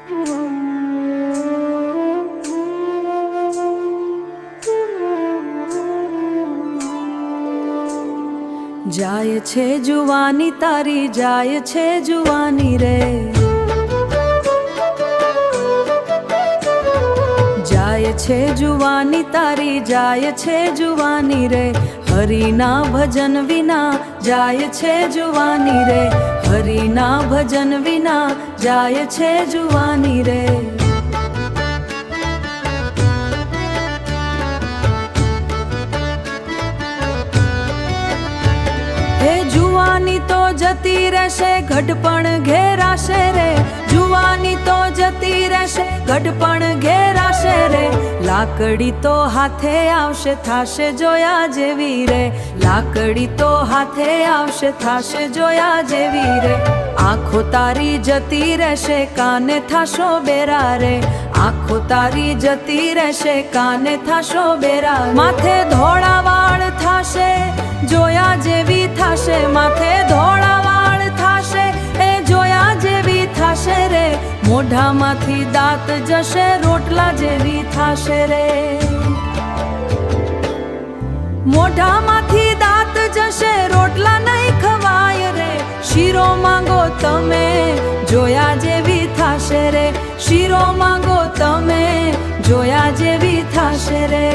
જાય છે જુવાની તારી, જાય છે જુવાની રે, જાય છે જુવાની તારી, જાય છે જુવાની રે, હરિના ભજન વિના જાય છે જુવાની રે, હરિના ભજન વિના જાય છે જુવાની રે। હે જુવાની તો જતી રહેશે, ઘડપણ ઘેરાશે રે, જુવાની તો જતી રહેશે, ઘડપણ ઘેરાશે રે, લાકડી તો હાથે આવશે, થાશે જોયા જેવી રે, લાકડી તો હાથે આવશે, થાશે જોયા જેવી રે, આંખો તારી જતી રહેશે, કાને થાશો બેરા રે, આંખો તારી જતી રહેશે, કાને થાશો બેરા, માથે ધોળા વાળ થાશે, જોયા જેવી થાશે, માથે ધોળા વાળ થાશે, એ જોયા જેવી થાશે રે, મોઢામાંથી દાંત જશે, રોટલા જેવી થાશે રે, મોઢામાંથી દાંત જશે, રોટલા નહીં ખવાય રે, શીરો માંગો તમે, જોયા જેવી થાશે રે, શીરો માંગો તમે, જોયા જેવી થાશે રે,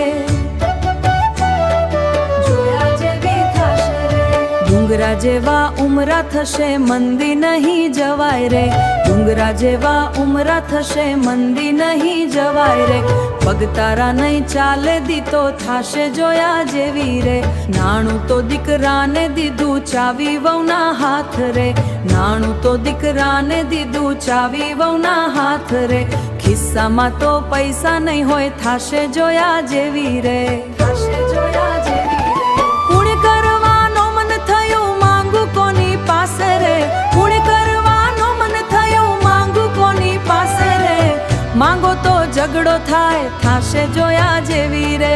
ડુંગરા જેવા ઉમરા થશે, મંદી નહીં જવાય રે, ડુંગરા જેવા ઉમરા થશે, મંદી નહીં જવાય રે, પગ તારા નહીં ચાલે દીતો થાશે જોયા જેવી રે, નાણું તો દીકરાને દીધું, ચાવી વહુના હાથ રે, નાણું તો દીકરાને દીધું, ચાવી વહુના હાથ રે, ખિસ્સામાં તો પૈસા નહીં હોય, થાશે જોયા જેવી રે, થાશે જોયા જેવી રે, પુણ્ય કરવાનો મન થયું, માંગુ કોની પાસે રે, પુણ્ય કરવાનો મન થયું, માંગુ કોની પાસે રે, માંગો તો ઝઘડો થાય, થાશે જોયા જેવી રે,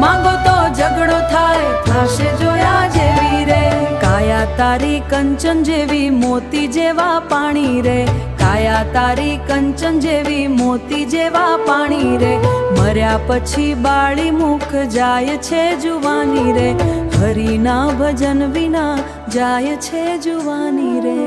માંગો તો ઝઘડો થાય, થાશે જોયા જેવી રે, કાયા તારી કંચન જેવી, મોતી જેવા પાણી રે, કાયા તારી કંચન જેવી, મોતી જેવા પાણી રે, મર્યા પછી બાળી મુખ જાય છે જુવાની રે, હરિના ભજન વિના જાય છે જુવાની રે।